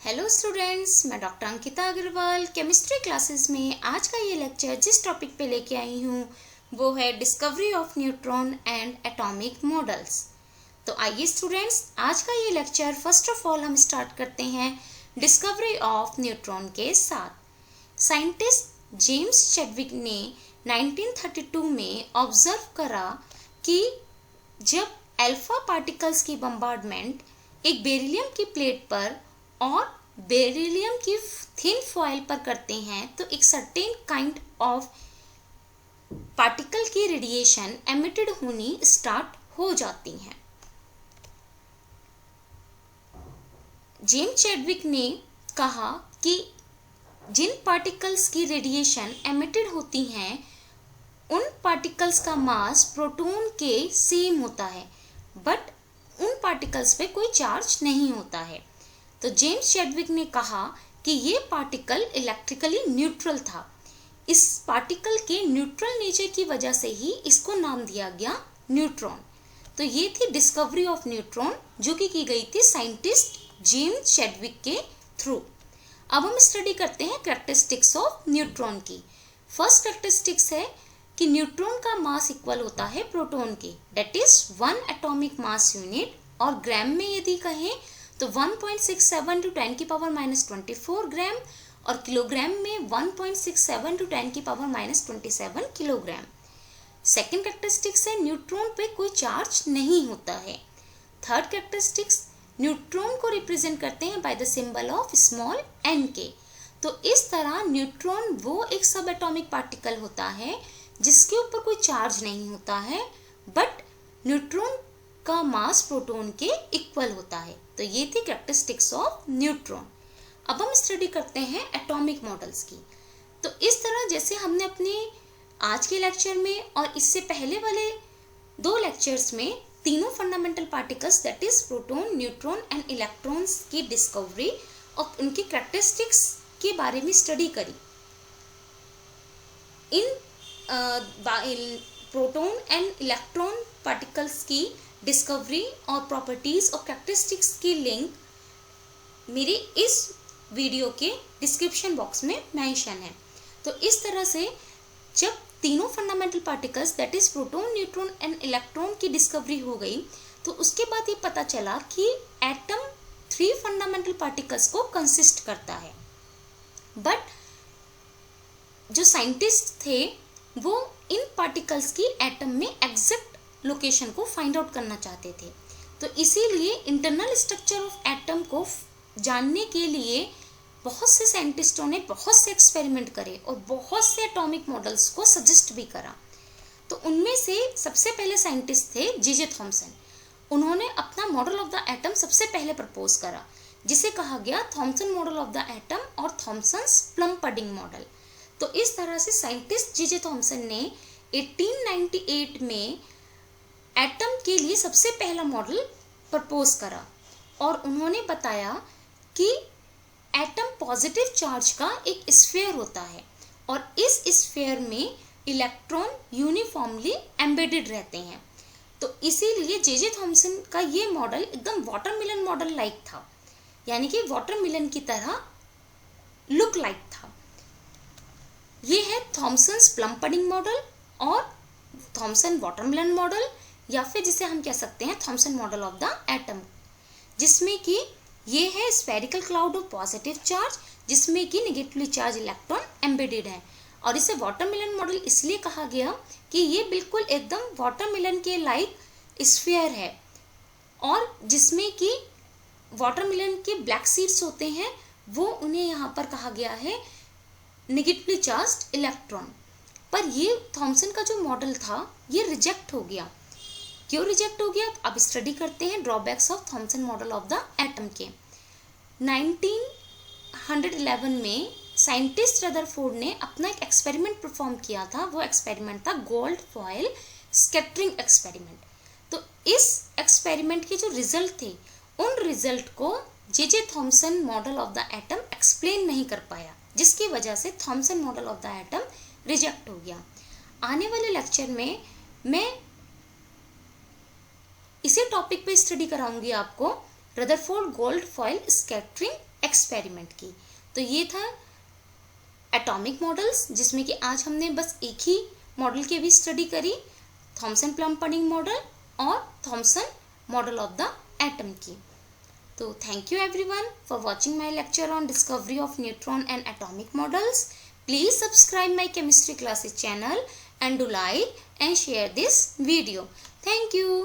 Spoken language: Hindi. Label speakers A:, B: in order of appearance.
A: हेलो स्टूडेंट्स, मैं doctor Ankita Agarwal chemistry classes में आज का ये लेक्चर जिस टॉपिक पे लेके आई हूँ वो है discovery of neutron and atomic models. तो आइए स्टूडेंट्स, आज का ये लेक्चर फर्स्ट ऑफ ऑल हम स्टार्ट करते हैं डिस्कवरी ऑफ न्यूट्रॉन के साथ। साइंटिस्ट जेम्स चैडविक ने 1932 में ऑब्जर्व करा कि जब अल्फा पार्टिकल्स की बम्बार्डमेंट एक बेरिलियम की प्लेट पर और बेरिलियम की थिन फॉइल पर करते हैं तो एक सर्टेन काइंड ऑफ पार्टिकल की रेडिएशन एमिटेड होनी स्टार्ट हो जाती हैं। जेम्स चैडविक ने कहा कि जिन पार्टिकल्स की रेडिएशन एमिटेड होती हैं उन पार्टिकल्स का मास प्रोटॉन के सेम होता है, बट उन पार्टिकल्स पे कोई चार्ज नहीं होता है। तो जेम्स चैडविक ने कहा कि ये पार्टिकल इलेक्ट्रिकली न्यूट्रल था। इस पार्टिकल के न्यूट्रल नेचर की वजह से ही इसको नाम दिया गया न्यूट्रॉन। तो ये थी डिस्कवरी ऑफ न्यूट्रॉन जो कि की गई थी साइंटिस्ट जेम्स चैडविक के थ्रू। अब हम स्टडी करते हैं कैरेक्टरिस्टिक्स ऑफ न्यूट्रॉन की। फर्स्ट कैरेक्टरिस्टिक्स है कि न्यूट्रॉन का मास इक्वल होता है प्रोटॉन के, that is 1 atomic mass unit, और ग्राम में यदि कहें तो 1.67 to 10 की पावर -24 ग्राम, और किलोग्राम में 1.67 to 10 की पावर -27 किलोग्राम। सेकेंड कैरेक्टरिस्टिक्स है न्यूट्रॉन पे कोई चार्ज नहीं होता है। थर्ड कैरेक्टरिस्टिक्स, न्यूट्रॉन को रिप्रेजेंट करते हैं by the symbol of small n के। तो इस तरह न्यूट्रॉन वो एक सब एटॉमिक पार्टिकल होता है जिसके ऊपर कोई चार्ज नहीं होता है, बट न्यूट्रॉन का मास प्रोटॉन के इक्वल होता है। तो ये थी कैरेक्टरिस्टिक्स ऑफ न्यूट्रॉन। अब हम स्टडी करते हैं एटॉमिक मॉडल्स की। तो इस तरह जैसे हमने अपने आज के लेक्चर में और इससे पहले वाले 2 लेक्चर्स में तीनों fundamental particles that is proton, neutron and electrons की डिस्कवरी और उनकी कैरेक्टरिस्टिक्स के बारे में स्टडी करी। इन प्रोटॉन एंड इलेक्ट्रॉन पार्टिकल्स की डिस्कवरी और प्रॉपर्टीज और कैरेक्टरिस्टिक्स की लिंक मेरे इस वीडियो के डिस्क्रिप्शन बॉक्स में मेंशन है। तो इस तरह से जब तीनों fundamental particles that is proton, neutron and electron की डिस्कवरी हो गई तो उसके बाद ये पता चला कि एटम 3 फंडामेंटल पार्टिकल्स को कंसिस्ट करता है। बट जो साइंटिस्ट थे वो इन पार्टिकल्स की एटम में एग्जैक्ट लोकेशन को फाइंड आउट करना चाहते थे। तो इसीलिए इंटरनल स्ट्रक्चर ऑफ एटम को जानने के लिए बहुत से साइंटिस्टों ने बहुत से एक्सपेरिमेंट करे और बहुत से एटॉमिक मॉडल्स को सजेस्ट भी करा। तो उनमें से सबसे पहले साइंटिस्ट थे जे थॉमसन। उन्होंने अपना मॉडल ऑफ द एटम सबसे पहले प्रपोज करा जिसे कहा गया Thompson model of the atom और थॉमसन्स प्लम पडिंग मॉडल। तो इस तरह से साइंटिस्ट जे थॉमसन ने 1898 में एटम के लिए सबसे पहला मॉडल प्रपोज करा और उन्होंने बताया कि एटम पॉजिटिव चार्ज का एक स्फीयर होता है और इस स्फीयर में इलेक्ट्रॉन यूनिफॉर्मली एम्बेडेड रहते हैं। तो इसीलिए जे थॉमसन का ये मॉडल एकदम वाटरमेलन मॉडल लाइक था, यानी कि वाटरमेलन की तरह लुक लाइक था। ये है थॉमसन्स प्लम पडिंग मॉडल और थॉमसन वाटरमेलन मॉडल, या फिर जिसे हम कह सकते हैं Thompson model of the atom, जिसमें कि ये है spherical cloud of positive charge जिसमें कि नेगेटिवली चार्ज इलेक्ट्रॉन एम्बेडेड है। और इसे वाटरमेलन मॉडल इसलिए कहा गया कि ये बिल्कुल एकदम वाटरमेलन के लाइक स्फीयर है और जिसमें कि वाटरमेलन के ब्लैक सीड्स होते हैं वो उन्हें यहाँ पर कहा गया है नेगेटिवली चार्ज्ड इलेक्ट्रॉन। पर ये थॉमसन का जो मॉडल था ये रिजेक्ट हो गया। क्यों रिजेक्ट हो गया? अब स्टडी करते हैं drawbacks of Thompson model of the atom के। 1911 में साइंटिस्ट रदरफोर्ड ने अपना एक एक्सपेरिमेंट परफॉर्म किया था। वो एक्सपेरिमेंट था गोल्ड फॉयल स्कैटरिंग एक्सपेरिमेंट। तो इस एक्सपेरिमेंट के जो रिजल्ट थे उन रिजल्ट को J Thomson model of the atom explain नहीं कर पाया, जिसकी वजह से Thompson model of the atom reject हो गया। आने वाले लेक्चर में मैं इसी टॉपिक पे स्टडी कराऊंगी आपको Rutherford gold foil scattering experiment की। तो ये था एटॉमिक मॉडल्स, जिसमें कि आज हमने बस एक ही मॉडल की भी स्टडी करी, थॉमसन प्लम्पडिंग मॉडल और Thompson model of the atom की। तो thank you everyone for watching my lecture on discovery of neutron and atomic models. Please subscribe my chemistry classes channel and do like and share this video. Thank you.